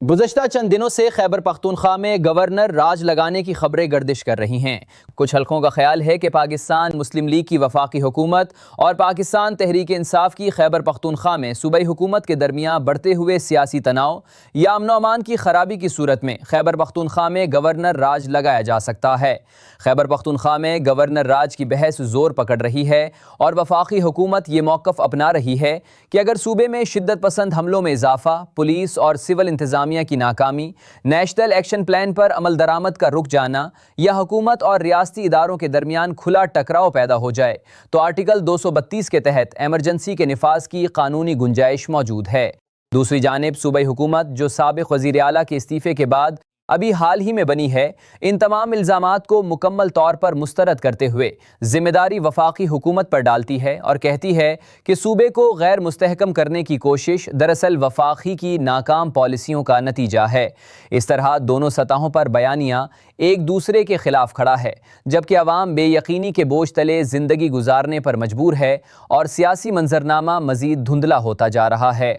गुज़श्ता चंद दिनों से खैबर पख्तूनख्वा में गवर्नर राज लगाने की खबरें गर्दिश कर रही हैं। कुछ हलकों का ख्याल है कि पाकिस्तान मुस्लिम लीग की वफाकी हुकूमत और पाकिस्तान तहरीक इंसाफ की खैबर पख्तूनख्वा में सूबाई हुकूमत के दरमियान बढ़ते हुए सियासी तनाव या अमन अमान की खराबी की सूरत में खैबर पख्तूनख्वा में गवर्नर राज लगाया जा सकता है। खैबर पख्तूनख्वा में गवर्नर राज की बहस जोर पकड़ रही है और वफाकी हुकूमत ये मौक़िफ़ अपना रही है कि अगर सूबे में शिद्दत पसंद हमलों में इजाफा, पुलिस और सिविल इंतज़ामिया की नाकामी, नेशनल एक्शन प्लान पर अमल दरामद का रुक जाना या हुकूमत और रियासती इदारों के दरमियान खुला टकराव पैदा हो जाए तो आर्टिकल 232 के तहत एमरजेंसी के निफाज की कानूनी गुंजाइश मौजूद है। दूसरी जानिब सूबाई हुकूमत जो साबिक़ वज़ीर आला के इस्तीफ़े के बाद अभी हाल ही में बनी है, इन तमाम इल्ज़ामात को मुकम्मल तौर पर मुस्तरद करते हुए ज़िम्मेदारी वफाकी हुकूमत पर डालती है और कहती है कि सूबे को गैर मुस्तहकम करने की कोशिश दरअसल वफाकी की नाकाम पॉलिसियों का नतीजा है। इस तरह दोनों सतहों पर बयानिया एक दूसरे के खिलाफ खड़ा है, जबकि अवाम बेयकीनी के बोझ तले ज़िंदगी गुजारने पर मजबूर है और सियासी मंजरनामा मज़ीद धुंधला होता जा रहा है।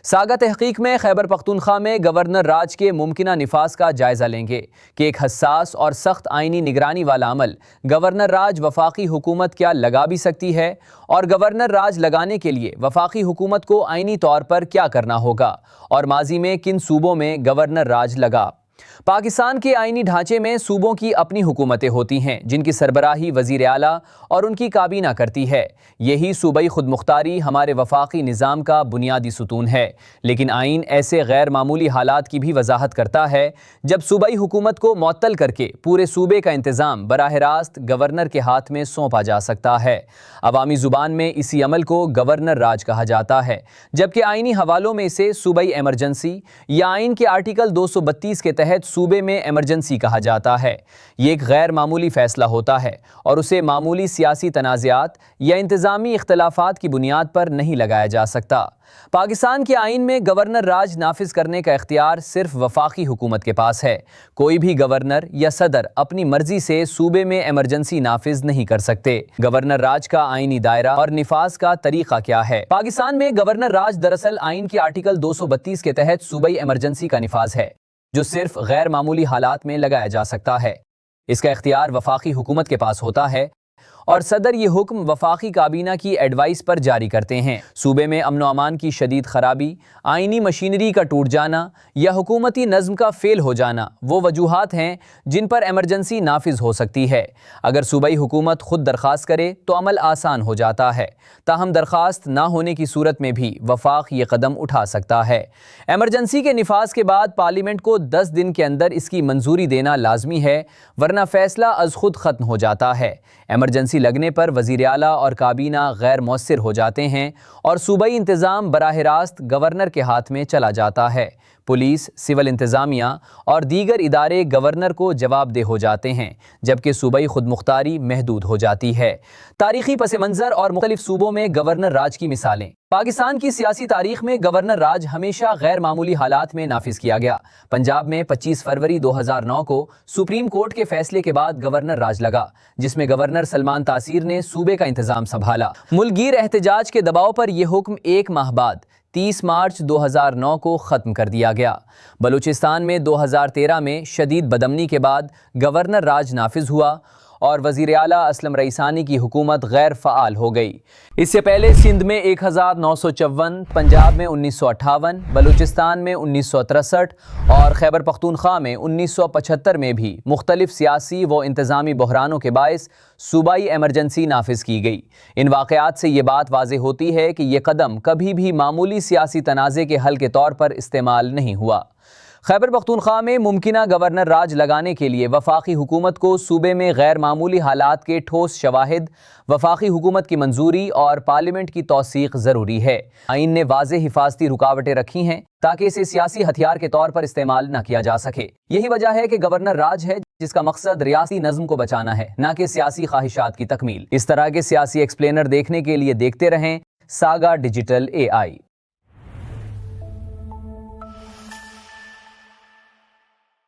सागा तहकीक में खैबर पख्तूनख्वा में गवर्नर राज के मुमकिना निफाज का जायज़ा लेंगे कि एक हसास और सख्त आइनी निगरानी वाला अमल गवर्नर राज वफाकी हुकूमत क्या लगा भी सकती है और गवर्नर राज लगाने के लिए वफाकी हुकूमत को आइनी तौर पर क्या करना होगा और माजी में किन सूबों में गवर्नर राज लगा। पाकिस्तान के आईनी ढांचे में सूबों की अपनी हुकूमतें होती हैं जिनकी सरबराही वज़ीर आला और उनकी काबीना करती है। यही सूबाई खुदमुख्तारी हमारे वफाकी निज़ाम का बुनियादी सुतून है, लेकिन आइन ऐसे गैर मामूली हालात की भी वजाहत करता है जब सूबाई हुकूमत को मुअत्तल करके पूरे सूबे का इंतज़ाम बराह रास्त गवर्नर के हाथ में सौंपा जा सकता है। अवामी ज़ुबान में इसी अमल को गवर्नर राज कहा जाता है, जबकि आइनी हवालों में इसे सूबाई एमरजेंसी या आइन के आर्टिकल 232 के तहत सूबे में एमरजेंसी कहा जाता है। ये एक गैर मामूली फैसला होता है और उसे मामूली सियासी तनाज़ात या इंतज़ामी इख्तलाफात की बुनियाद पर नहीं लगाया जा सकता। पाकिस्तान के आइन में गवर्नर राज नाफिज करने का इख्तियार सिर्फ वफाकी हुकूमत के पास है। कोई भी गवर्नर या सदर अपनी मर्जी से सूबे में एमरजेंसी नाफिज नहीं कर सकते। गवर्नर राज का आइनी दायरा और निफाज का तरीका क्या है? पाकिस्तान में गवर्नर राज दरअसल आइन के आर्टिकल 232 के तहत सूबाई एमरजेंसी का निफाज है, जो सिर्फ गैर मामूली हालात में लगाया जा सकता है। इसका इख्तियार वफाकी हुकूमत के पास होता है और सदर ये हुक्म वफाकी काबीना की एडवाइस पर जारी करते हैं। सूबे में अमन अमान की शदीद खराबी, आइनी मशीनरी का टूट जाना या हुकूमती नज़्म का फेल हो जाना वो वजूहात हैं जिन पर एमरजेंसी नाफिज हो सकती है। अगर सूबाई हुकूमत खुद दरख्वास्त करे तो अमल आसान हो जाता है, ताहम दरख्वास्त ना होने की सूरत में भी वफाक ये कदम उठा सकता है। एमरजेंसी के निफाज के बाद पार्लियामेंट को 10 दिन के अंदर इसकी मंजूरी देना लाजमी है, वरना फैसला अज खुद ख़त्म हो जाता है। एमरजेंसी लगने पर वज़ीर आला और काबीना गैर मौसर हो जाते हैं और सूबाई इंतज़ाम बराह रास्त गवर्नर के हाथ में चला जाता है। पुलिस, सिविल इंतज़ामिया और दीगर इदारे गवर्नर को जवाबदेह हो जाते हैं, जबकि सूबाई खुदमुख्तारी महदूद हो जाती है। तारीखी पस मंज़र और मुख्तलिफ सूबों में गवर्नर राज की मिसालें। पाकिस्तान की सियासी तारीख में गवर्नर राज हमेशा गैर मामूली हालात में नाफिज किया गया। पंजाब में 25 फरवरी 2009 को सुप्रीम कोर्ट के फैसले के बाद गवर्नर राज लगा, जिसमें गवर्नर सलमान तासीर ने सूबे का इंतजाम संभाला। मुल्कगीर एहतजाज के दबाव पर यह हुक्म एक माह बाद 30 मार्च 2009 को ख़त्म कर दिया गया। बलूचिस्तान में 2013 में शदीद बदमनी के बाद गवर्नर राज नाफिज हुआ और वज़ीर आला असलम रईसानी की हुकूमत गैर फ़आल हो गई। इससे पहले सिंध में 1954, पंजाब में 1958, बलूचिस्तान में 1963 और खैबर पख्तूनख्वा में 1975 में भी मुख्तलिफ सियासी व इंतज़ामी बहरानों के बायस सूबाई एमरजेंसी नाफिज की गई। इन वाक़यात से ये बात वाज़ेह होती है कि ये कदम कभी भी मामूली सियासी तनाज़े के हल के तौर पर इस्तेमाल नहीं हुआ। खैबर पख्तूनख्वा में मुमकिना गवर्नर राज लगाने के लिए वफाकी हुकूमत को सूबे में गैर मामूली हालात के ठोस शवाहिद, वफाकी हुकूमत की मंजूरी और पार्लियामेंट की तौसीक ज़रूरी है। आइन ने वाज़ेह हिफाजती रुकावटें रखी हैं ताकि इसे सियासी हथियार के तौर पर इस्तेमाल न किया जा सके। यही वजह है कि गवर्नर राज है जिसका मकसद रियासी नज़्म को बचाना है, न कि सियासी ख्वाहिशात की तकमील। इस तरह के सियासी एक्सप्लेनर देखने के लिए देखते रहें सागा डिजिटल AI।